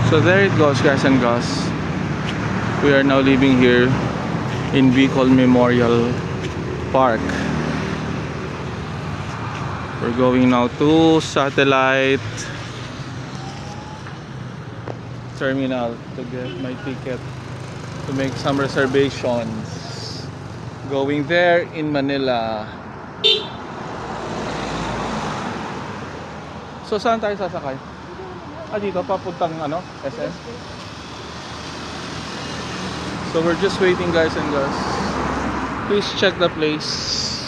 So there it goes, guys and girls. We are now living here in Bicol Memorial Park. We're going now to Satellite Terminal to get my ticket to make some reservations. Going there in Manila. So saan tayo sasakay? Dito papuntang SM. So we're just waiting, guys and girls. Please check the place.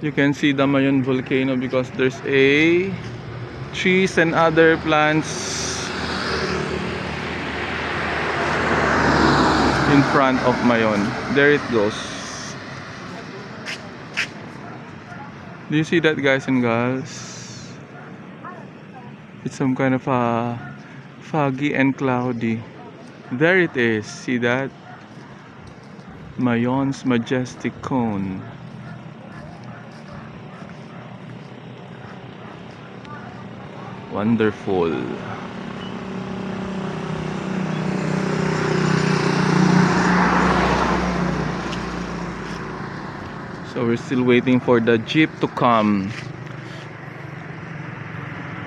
You can see the Mayon volcano because there's a trees and other plants in front of Mayon. There it goes. Do you see that, guys and girls? It's some kind of foggy and cloudy. There it is. See that? Mayon's majestic cone. Wonderful. So we're still waiting for the jeep to come.